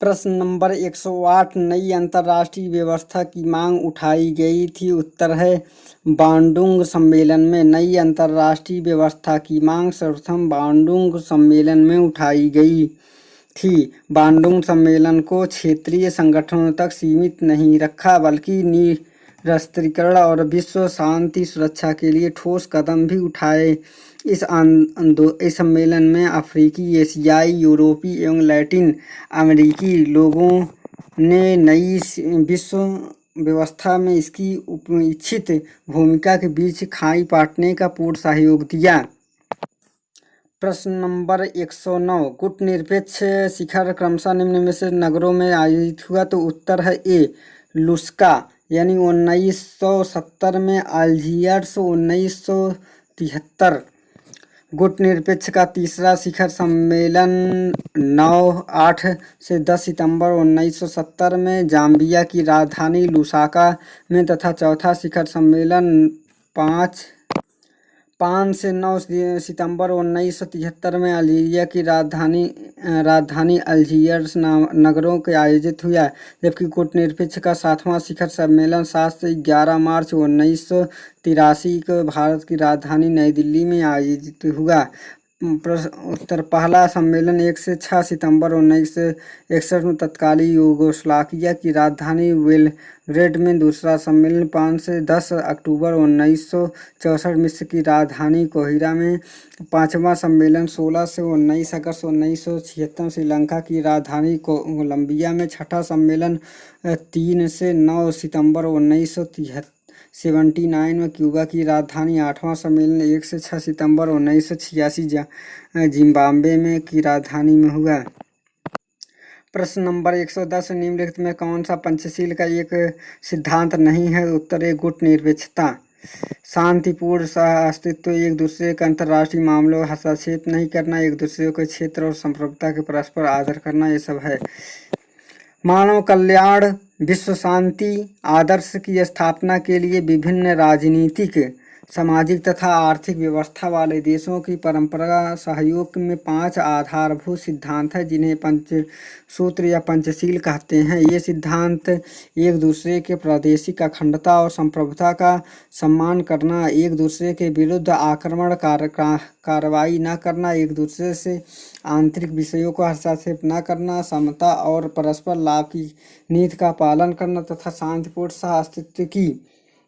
प्रश्न नंबर 108 नई अंतर्राष्ट्रीय व्यवस्था की मांग उठाई गई थी। उत्तर है बांडुंग सम्मेलन में। नई अंतर्राष्ट्रीय व्यवस्था की मांग सर्वप्रथम बांडुंग सम्मेलन में उठाई गई थी। बांडुंग सम्मेलन को क्षेत्रीय संगठनों तक सीमित नहीं रखा बल्कि निरस्त्रीकरण और विश्व शांति सुरक्षा के लिए ठोस कदम भी उठाए। इस सम्मेलन में अफ्रीकी, एशियाई, यूरोपीय एवं लैटिन अमेरिकी लोगों ने नई विश्व व्यवस्था में इसकी इच्छित भूमिका के बीच खाई पाटने का पूर्ण सहयोग दिया। प्रश्न नंबर 109 गुटनिरपेक्ष शिखर क्रमशः निम्न में से नगरों में आयोजित हुआ। तो उत्तर है ए लुस्का यानी 1970 में, अल्जीयर्स 1973। गुटनिरपेक्ष का तीसरा शिखर सम्मेलन 8 से 10 सितंबर 1970 में जाम्बिया की राजधानी लुसाका में तथा चौथा शिखर सम्मेलन 5 से 9 सितंबर 1973 में अल्जीरिया की राजधानी अल्जीयर्स नगरों के आयोजित हुआ। जबकि गुटनिरपेक्ष का 7वां शिखर सम्मेलन 7 से 11 मार्च 1983 को भारत की राजधानी नई दिल्ली में आयोजित हुआ। उत्तर पहला सम्मेलन 1 से 6 सितंबर 1961 में तत्कालीन यूगोस्लाविया की राजधानी बेलग्रेड में। दूसरा सम्मेलन 5 से 10 अक्टूबर 1964 मिस्र की राजधानी काहिरा में। पांचवा सम्मेलन 16 से 19 अगस्त 1976 श्रीलंका की राजधानी कोलंबिया में। छठा सम्मेलन 3 से 9 सितंबर 1979 में क्यूबा की राजधानी। 8वां सम्मेलन 1 से 6 सितंबर 1986 जिम्बाब्वे में की राजधानी में हुआ। प्रश्न नंबर 110 निम्नलिखित में कौन सा पंचशील का एक सिद्धांत नहीं है। उत्तर है गुटनिरपेक्षता। शांतिपूर्ण सह-अस्तित्व, एक दूसरे के अंतर्राष्ट्रीय मामलों में हस्तक्षेप नहीं करना, एक दूसरे के क्षेत्र और संप्रभुता के परस्पर आदर करना, ये सब है। मानव कल्याण, विश्व शांति आदर्श की स्थापना के लिए विभिन्न राजनीतिक, सामाजिक तथा आर्थिक व्यवस्था वाले देशों की परंपरा सहयोग में 5 आधारभूत सिद्धांत हैं जिन्हें पंचसूत्र या पंचशील कहते हैं। ये सिद्धांत एक दूसरे के प्रादेशिक अखंडता और संप्रभुता का सम्मान करना, एक दूसरे के विरुद्ध आक्रमण कार्रवाई न करना, एक दूसरे से आंतरिक विषयों को हस्तक्षेप न करना, समता और परस्पर लाभ की नीति का पालन करना तथा शांतिपूर्ण सह अस्तित्व की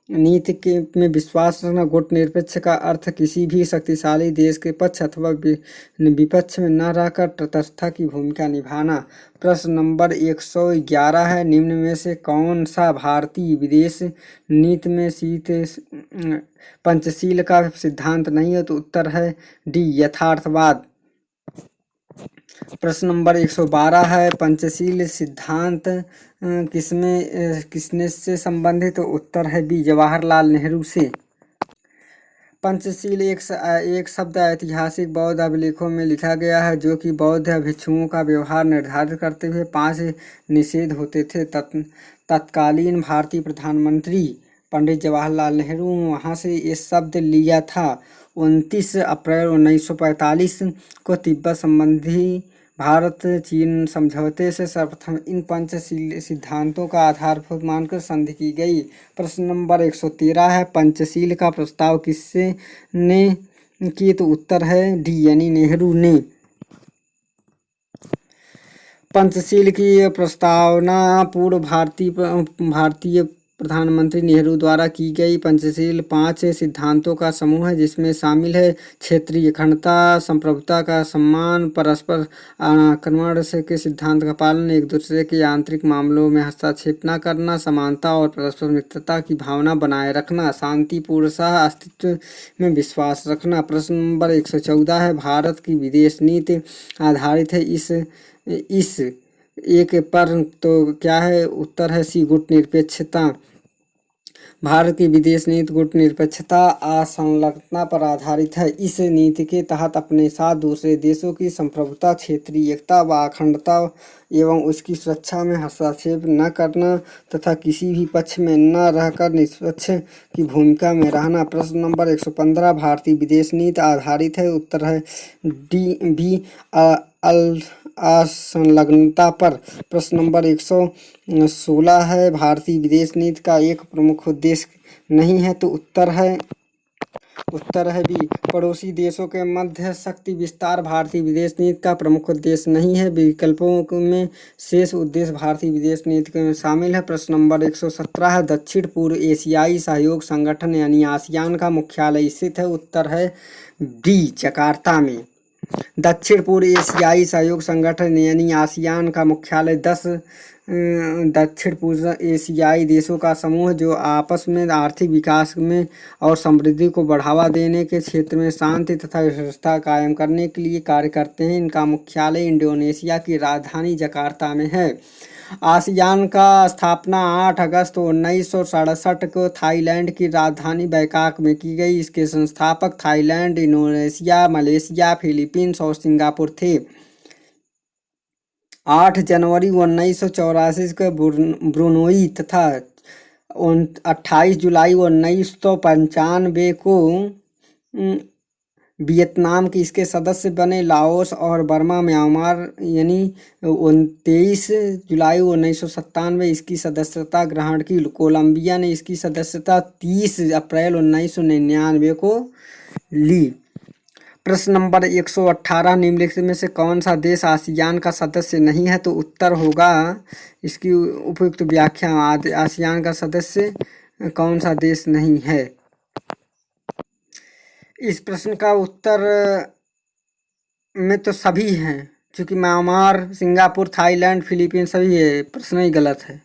नीति में विश्वास रखना। गुटनिरपेक्ष का अर्थ किसी भी शक्तिशाली देश के पक्ष अथवा विपक्ष में न रहकर तटस्थता की भूमिका निभाना। प्रश्न नंबर 111 है निम्न में से कौन सा भारतीय विदेश नीति में पंचशील का सिद्धांत नहीं है। तो उत्तर है डी यथार्थवाद। प्रश्न नंबर 112 है पंचशील सिद्धांत किसने से संबंधित। तो उत्तर है बी जवाहरलाल नेहरू से। पंचशील एक शब्द ऐतिहासिक बौद्ध अभिलेखों में लिखा गया है जो कि बौद्ध भिक्षुओं का व्यवहार निर्धारित करते हुए 5 निषेध होते थे। तत्कालीन भारतीय प्रधानमंत्री पंडित जवाहरलाल नेहरू वहाँ से ये शब्द लिया था। 29 अप्रैल 1945 को तिब्बत संबंधी भारत चीन समझौते से सर्वप्रथम इन पंचशील सिद्धांतों का आधारभूत मानकर संधि की गई। प्रश्न नंबर 113 है पंचशील का प्रस्ताव किसने की। तो उत्तर है डी यानी नेहरू ने। पंचशील की प्रस्तावना पूर्व भारतीय प्रधानमंत्री नेहरू द्वारा की गई। पंचशील 5 सिद्धांतों का समूह है जिसमें शामिल है क्षेत्रीय अखंडता, संप्रभुता का सम्मान, परस्पर आक्रमण के सिद्धांत का पालन, एक दूसरे के आंतरिक मामलों में हस्तक्षेप न करना, समानता और परस्पर मित्रता की भावना बनाए रखना, शांतिपूर्ण सह अस्तित्व में विश्वास रखना। प्रश्न नंबर 114 है भारत की विदेश नीति आधारित है इस एक पर। तो क्या है। उत्तर है सी गुटनिरपेक्षता। भारत की विदेश नीति गुटनिरपेक्षता असंलग्नता पर आधारित है। इस नीति के तहत अपने साथ दूसरे देशों की संप्रभुता, क्षेत्रीय एकता व अखंडता एवं उसकी सुरक्षा में हस्तक्षेप न करना तथा किसी भी पक्ष में न रहकर निष्पक्ष की भूमिका में रहना। प्रश्न नंबर 115 भारतीय विदेश नीति आधारित है। उत्तर है डी बी असंलग्नता पर। प्रश्न नंबर 116 है, भारतीय विदेश नीति का एक प्रमुख उद्देश्य नहीं है तो उत्तर है बी, पड़ोसी देशों के मध्य शक्ति विस्तार भारतीय विदेश नीति का प्रमुख उद्देश्य नहीं है। विकल्पों में शेष उद्देश्य भारतीय विदेश नीति में शामिल है। प्रश्न नंबर 117 है, दक्षिण पूर्व एशियाई सहयोग संगठन यानी आसियान का मुख्यालय स्थित है। उत्तर है बी, जकार्ता में। दक्षिण पूर्व एशियाई सहयोग संगठन यानी आसियान का मुख्यालय 10 दक्षिण पूर्व एशियाई देशों का समूह जो आपस में आर्थिक विकास में और समृद्धि को बढ़ावा देने के क्षेत्र में शांति तथा व्यवस्था कायम करने के लिए कार्य करते हैं। इनका मुख्यालय इंडोनेशिया की राजधानी जकार्ता में है। आसियान का स्थापना 8 अगस्त 1967 को थाईलैंड की राजधानी बैंकॉक में की गई। इसके संस्थापक थाईलैंड, इंडोनेशिया, मलेशिया, फिलीपींस और सिंगापुर थे। 8 जनवरी 1984 को ब्रुनोई तथा 28 जुलाई 1995 को वियतनाम के इसके सदस्य बने। लाओस और बर्मा, म्यांमार यानी 23 जुलाई 1997 इसकी सदस्यता ग्रहण की। कोलंबिया ने इसकी सदस्यता 30 अप्रैल 1999 को ली। प्रश्न नंबर 118, निम्नलिखित में से कौन सा देश आसियान का सदस्य नहीं है तो उत्तर होगा, इसकी उपयुक्त व्याख्या। आसियान का सदस्य कौन सा देश नहीं है। इस प्रश्न का उत्तर में तो सभी हैं, क्योंकि म्यांमार, सिंगापुर, थाईलैंड, फिलीपींस सभी है। प्रश्न ही गलत है।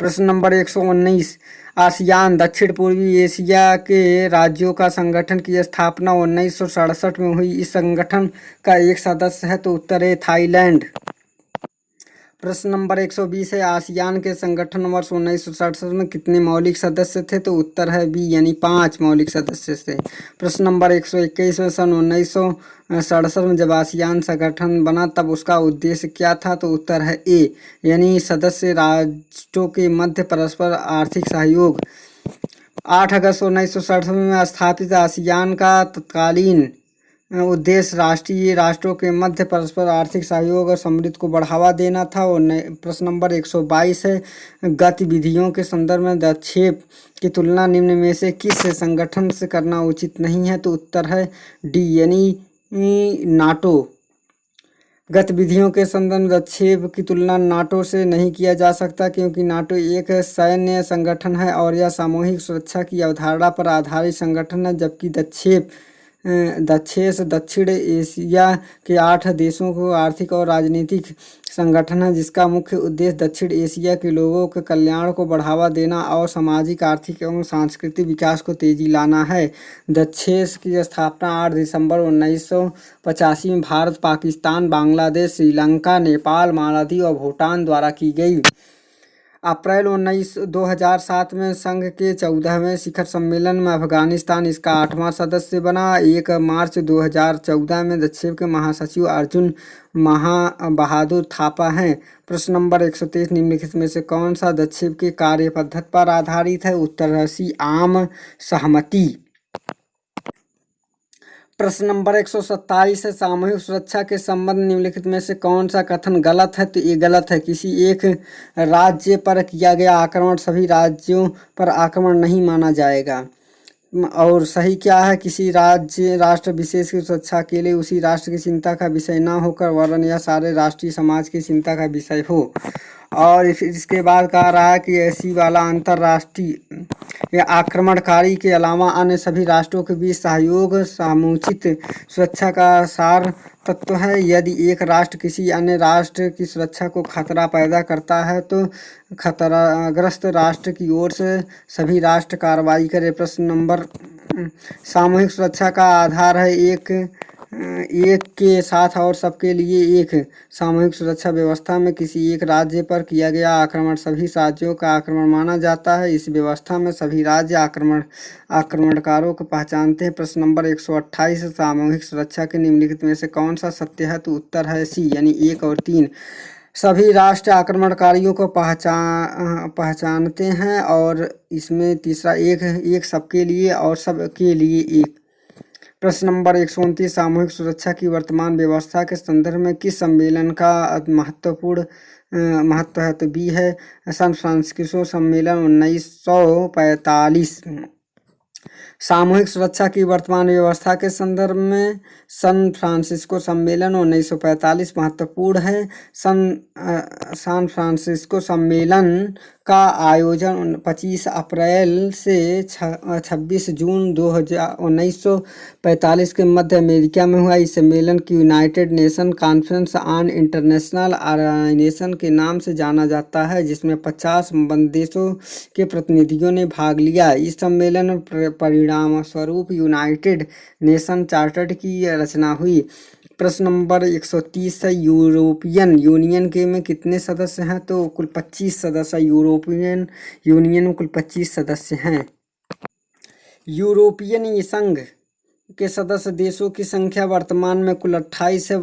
प्रश्न नंबर 119, आसियान दक्षिण पूर्वी एशिया के राज्यों का संगठन की स्थापना 1967 में हुई। इस संगठन का एक सदस्य है तो उत्तर है थाईलैंड। प्रश्न नंबर 120 है, आसियान के संगठन वर्ष 1967 में कितने मौलिक सदस्य थे तो उत्तर है बी, यानी 5 मौलिक सदस्य थे। प्रश्न नंबर 121 में सन 1967 में जब आसियान संगठन बना तब उसका उद्देश्य क्या था तो उत्तर है ए, यानी सदस्य राष्ट्रों के मध्य परस्पर आर्थिक सहयोग। 8 अगस्त 1967 में स्थापित आसियान का तत्कालीन उद्देश्य राष्ट्रीय राष्ट्रों के मध्य परस्पर आर्थिक सहयोग और समृद्धि को बढ़ावा देना था। और प्रश्न नंबर 122 है, गतिविधियों के संदर्भ में दक्षेप की तुलना निम्न में से किस संगठन से करना उचित नहीं है तो उत्तर है डी, यानी नाटो। गतिविधियों के संदर्भ में दक्षेप की तुलना नाटो से नहीं किया जा सकता, क्योंकि नाटो एक सैन्य संगठन है और यह सामूहिक सुरक्षा की अवधारणा पर आधारित संगठन है, जबकि दक्षिण एशिया के 8 देशों को आर्थिक और राजनीतिक संगठन है, जिसका मुख्य उद्देश्य दक्षिण एशिया के लोगों के कल्याण को बढ़ावा देना और सामाजिक, आर्थिक एवं सांस्कृतिक विकास को तेजी लाना है। दक्षेस की स्थापना 8 दिसंबर 1985 में भारत, पाकिस्तान, बांग्लादेश, श्रीलंका, नेपाल, मालदीव और भूटान द्वारा की गई। अप्रैल 2007 में संघ के 14वें शिखर सम्मेलन में अफगानिस्तान इसका 8वां सदस्य बना। 1 मार्च 2014 में दक्षेप के महासचिव अर्जुन बहादुर थापा हैं। प्रश्न नंबर 123, निम्नलिखित में से कौन सा दक्षेप के कार्य पद्धति पर आधारित है? उत्तर है सी, आम सहमति। प्रश्न नंबर 127 है, सामूहिक सुरक्षा के संबंध निम्नलिखित में से कौन सा कथन गलत है? तो ये गलत है। किसी एक राज्य पर किया गया आक्रमण सभी राज्यों पर आक्रमण नहीं माना जाएगा। और सही क्या है? किसी राष्ट्र विशेष की सुरक्षा के लिए उसी राष्ट्र की चिंता का विषय ना होकर वरन यह सारे राष्ट्रीय समाज की चिंता का विषय हो। और फिर इसके बाद कह रहा है कि ऐसी वाला अंतर्राष्ट्रीय या आक्रमणकारी के अलावा अन्य सभी राष्ट्रों के बीच सहयोग समुचित सुरक्षा का सार तत्व है। यदि एक राष्ट्र किसी अन्य राष्ट्र की सुरक्षा को खतरा पैदा करता है तो खतराग्रस्त राष्ट्र की ओर से सभी राष्ट्र कार्रवाई करें। प्रश्न नंबर, सामूहिक सुरक्षा का आधार है एक के साथ और सबके लिए एक। सामूहिक सुरक्षा व्यवस्था में किसी एक राज्य पर किया गया आक्रमण सभी राज्यों का आक्रमण माना जाता है। इस व्यवस्था में सभी राज्य आक्रमणकारों को पहचानते हैं। प्रश्न नंबर 128, सामूहिक सुरक्षा के निम्नलिखित में से कौन सा सत्य है? तो उत्तर है सी, यानी 1 और 3। सभी राष्ट्र आक्रमणकारियों को पहचानते हैं। और इसमें तीसरा एक सबके लिए और सबके लिए एक। प्रश्न नंबर 129 सामूहिक सुरक्षा की वर्तमान व्यवस्था के संदर्भ में किस सम्मेलन का महत्वपूर्ण महत्व है? तो बी है सैन फ्रांसिस्को सम्मेलन 1945। सामूहिक सुरक्षा की वर्तमान व्यवस्था के संदर्भ में सैन फ्रांसिस्को सम्मेलन 1945 महत्वपूर्ण है। सैन फ्रांसिस्को सम्मेलन का आयोजन 25 अप्रैल से 26 जून 1945 के मध्य अमेरिका में हुआ। इस सम्मेलन की united nation conference on international organisation के नाम से जाना जाता है, जिसमें 50 संबद्ध देशों के प्रतिनिधियों ने भाग लिया। इस सम्मेलन में परिणाम स्वरूप यूनाइटेड नेशन चार्टर की रचना हुई। प्रश्न नंबर 130 है यूरोपियन यूनियन के में कितने सदस्य हैं? तो कुल 25 सदस्य। यूरोपियन यूनियन में कुल 25 सदस्य हैं। यूरोपियन संघ के सदस्य देशों की संख्या वर्तमान में कुल 28 है।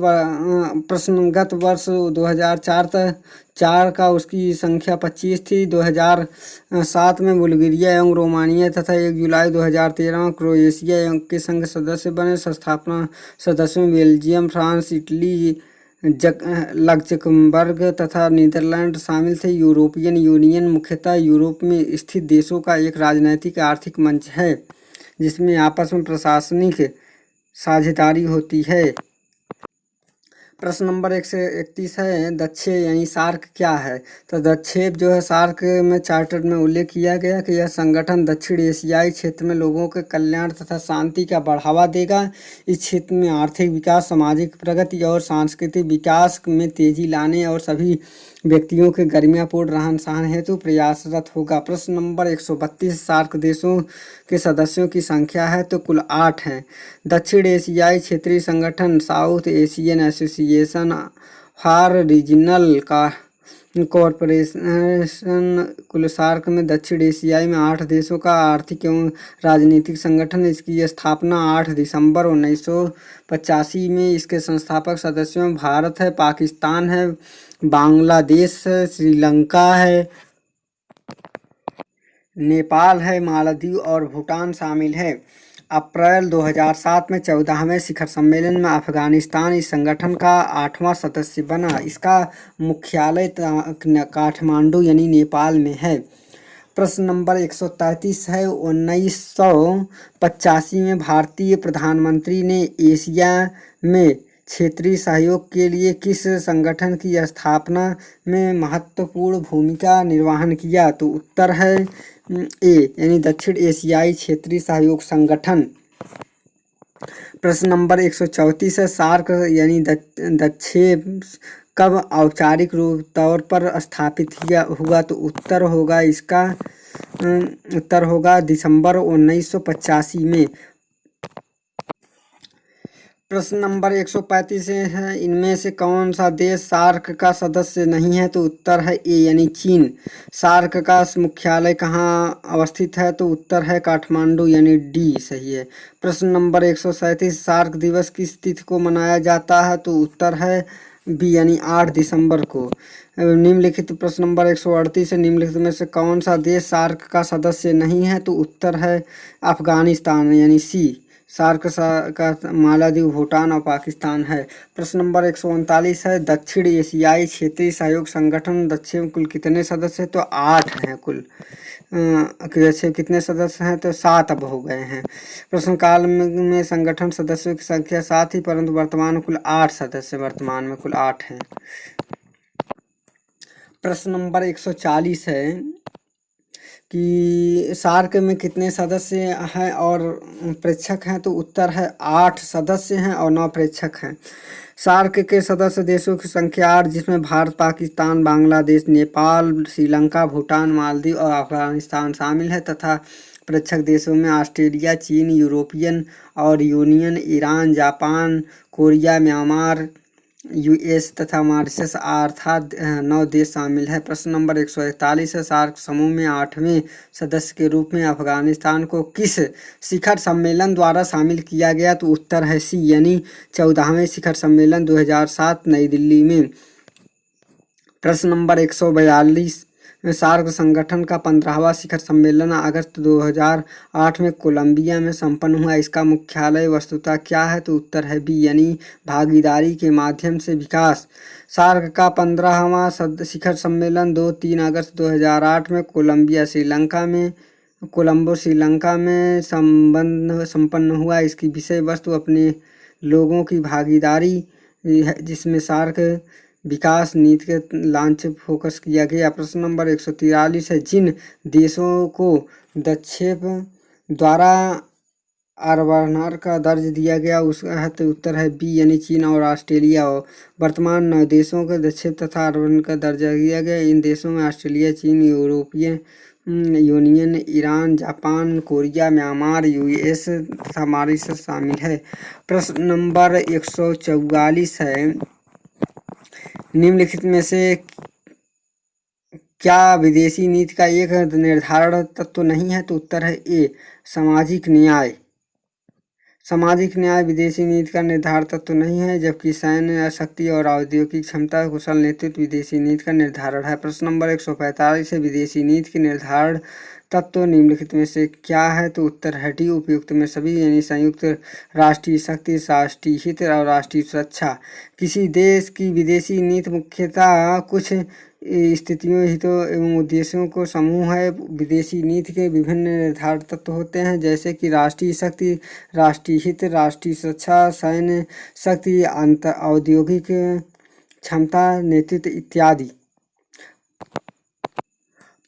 प्रश्नगत वर्ष 2004 का उसकी संख्या 25 थी। 2007 में बुल्गारिया एवं रोमानिया तथा 1 जुलाई 2013 में क्रोएशिया के संघ सदस्य बने। संस्थापना सदस्यों में बेल्जियम, फ्रांस, इटली, लक्ज़मबर्ग तथा नीदरलैंड शामिल थे। यूरोपियन यूनियन मुख्यतः यूरोप में स्थित देशों का एक राजनैतिक आर्थिक मंच है, जिसमें आपस में प्रशासनिक साझेदारी होती है। प्रश्न नंबर 131 है दक्षेप यानी सार्क क्या है? तो दक्षेप जो है सार्क में चार्टर में उल्लेख किया गया कि यह संगठन दक्षिण एशियाई क्षेत्र में लोगों के कल्याण तथा शांति का बढ़ावा देगा। इस क्षेत्र में आर्थिक विकास, सामाजिक प्रगति और सांस्कृतिक विकास में तेजी लाने और सभी व्यक्तियों के गरिमापूर्ण रहन सहन हेतु प्रयासरत होगा। प्रश्न नंबर 132 सार्क देशों के सदस्यों की संख्या है तो कुल 8 हैं। दक्षिण एशियाई क्षेत्रीय संगठन south Asian association for regional corporation कुल सार्क में दक्षिण एशियाई में 8 देशों का आर्थिक एवं राजनीतिक संगठन। इसकी स्थापना 8 दिसंबर 1985 में। इसके संस्थापक सदस्यों में भारत है, पाकिस्तान है, बांग्लादेश है, श्रीलंका है, नेपाल है, मालदीव और भूटान शामिल है। अप्रैल 2007 में 14वें शिखर सम्मेलन में अफगानिस्तान इस संगठन का 8वां सदस्य बना। इसका मुख्यालय काठमांडू यानी नेपाल में है। प्रश्न नंबर 133 है 1985 में भारतीय प्रधानमंत्री ने एशिया में क्षेत्रीय सहयोग के लिए किस संगठन की स्थापना में महत्वपूर्ण भूमिका निर्वहन किया? तो उत्तर है ए यानी दक्षिण एशियाई क्षेत्रीय सहयोग संगठन। प्रश्न नंबर 134 है सार्क यानी दक्षेप कब औपचारिक रूप तौर पर स्थापित हुआ? तो उत्तर होगा दिसंबर 1985 में। प्रश्न नंबर 135 है इनमें से कौन सा देश सार्क का सदस्य नहीं है? तो उत्तर है ए यानी चीन। सार्क का मुख्यालय कहाँ अवस्थित है? तो उत्तर है काठमांडू यानी डी सही है। प्रश्न नंबर 137 सार्क दिवस किस तिथि को मनाया जाता है? तो उत्तर है बी यानी 8 दिसंबर को। निम्नलिखित प्रश्न नंबर 138 है निम्नलिखित में से कौन सा देश सार्क का सदस्य नहीं है? तो उत्तर है अफगानिस्तान यानी सी। सार्क का मालदीव, भूटान और पाकिस्तान है। प्रश्न नंबर 139 है दक्षिण एशियाई क्षेत्रीय सहयोग संगठन दक्षिण कुल कितने सदस्य हैं? तो 8 हैं कुल। जैसे कितने सदस्य हैं? तो 7 अब हो गए हैं। प्रश्न काल में संगठन सदस्यों की संख्या 7 ही, परंतु वर्तमान में कुल 8 सदस्य वर्तमान में कुल 8 हैं। प्रश्न नंबर 140 है कि सार्क में कितने सदस्य हैं और प्रेक्षक हैं? तो उत्तर है 8 सदस्य हैं और 9 प्रेक्षक हैं। सार्क के सदस्य देशों की संख्या 8 जिसमें भारत, पाकिस्तान, बांग्लादेश, नेपाल, श्रीलंका, भूटान, मालदीव और अफगानिस्तान शामिल है तथा प्रेक्षक देशों में ऑस्ट्रेलिया, चीन, यूरोपियन और union, Iran, Japan, Korea, Myanmar, US तथा मॉरिशस अर्थात 9 देश शामिल है। प्रश्न नंबर 141 है सार्क समूह में 8वें सदस्य के रूप में अफगानिस्तान को किस शिखर सम्मेलन द्वारा शामिल किया गया? तो उत्तर है सी यानी 14वें शिखर सम्मेलन 2007 नई दिल्ली में। प्रश्न नंबर 142 सार्क संगठन का 15वां शिखर सम्मेलन अगस्त 2008 में कोलंबिया में संपन्न हुआ। इसका मुख्यालय वस्तुतः क्या है? तो उत्तर है बी, यानी भागीदारी के माध्यम से विकास। सार्क का 15वां शिखर सम्मेलन 2-3 अगस्त 2008 में कोलंबो श्रीलंका में संपन्न हुआ। इसकी विषय वस्तु अपने लोगों की भागीदारी है, जिसमें सार्क विकास नीति के लॉन्च फोकस किया गया। प्रश्न नंबर 143 है, जिन देशों को दक्षेप द्वारा आर्बनर का दर्ज दिया गया उसका तो उत्तर है बी, यानी चीन और ऑस्ट्रेलिया। वर्तमान 9 देशों को दक्षेप तथा आर्बन का दर्जा दिया गया। इन देशों में ऑस्ट्रेलिया, चीन, European union, Iran, Japan, Korea, Myanmar, US तथा मॉरिशस शामिल है। प्रश्न नंबर 144 है, निम्नलिखित में से क्या विदेशी नीति का एक निर्धारण तत्व नहीं है? तो उत्तर है ए, सामाजिक न्याय। सामाजिक न्याय विदेशी नीति का निर्धारण तत्व नहीं है, जबकि सैन्य शक्ति और औद्योगिक क्षमता, कुशल नेतृत्व विदेशी नीति का निर्धारण है। प्रश्न नंबर 145 है, विदेशी नीति के निर्धारण तत्व निम्नलिखित में से क्या है? तो उत्तर है डी, उपयुक्त में सभी, यानी संयुक्त राष्ट्रीय शक्ति, राष्ट्रीय हित और राष्ट्रीय सुरक्षा। किसी देश की विदेशी नीति मुख्यतः कुछ स्थितियों, हितों एवं उद्देश्यों को समूह है। विदेशी नीति के विभिन्न निर्धारक तत्व होते हैं, जैसे कि राष्ट्रीय शक्ति, राष्ट्रीय हित, राष्ट्रीय सुरक्षा, सैन्य शक्ति, औद्योगिक क्षमता, नेतृत्व इत्यादि।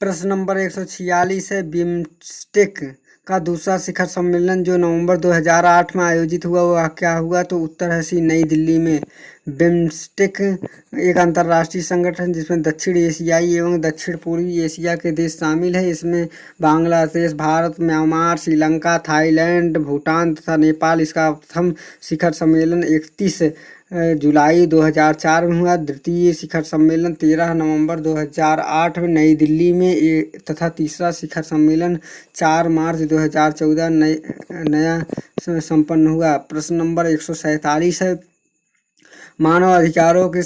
प्रश्न नंबर 146 है, बिम्स्टेक का दूसरा शिखर सम्मेलन जो नवंबर 2008 में आयोजित हुआ वह क्या हुआ? तो उत्तर है सी, नई दिल्ली में। बिम्स्टेक एक अंतर्राष्ट्रीय संगठन जिसमें दक्षिण एशियाई एवं दक्षिण पूर्वी एशिया के देश शामिल है। इसमें बांग्लादेश, भारत, म्यांमार, श्रीलंका, थाईलैंड, भूटान तथा नेपाल। इसका प्रथम शिखर सम्मेलन 31 जुलाई 2004 में हुआ। द्वितीय शिखर सम्मेलन 13 नवंबर 2008 में नई दिल्ली में तथा तीसरा शिखर सम्मेलन 4 मार्च 2014 नया संपन्न हुआ। प्रश्न नंबर 147 है, मानव अधिकारों के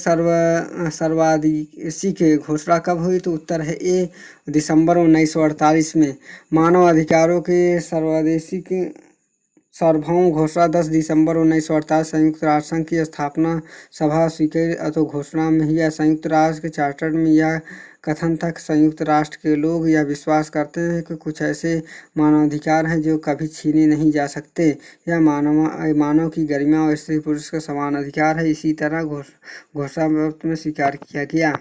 सर्वाधिक घोषणा कब हुई? तो उत्तर है ए, दिसंबर 1948 में। मानव अधिकारों के सार्वभौम घोषणा 10 दिसंबर 1948 संयुक्त राष्ट्र संघ की स्थापना सभा स्वीकृत तो घोषणा में ही। संयुक्त राष्ट्र के चार्टर में यह कथन था, संयुक्त राष्ट्र के लोग यह विश्वास करते हैं कि कुछ ऐसे मानवाधिकार हैं जो कभी छीने नहीं जा सकते। यह मानव की गरिमा और स्त्री पुरुष का समान अधिकार है। इसी तरह घोषणा में स्वीकार किया गया।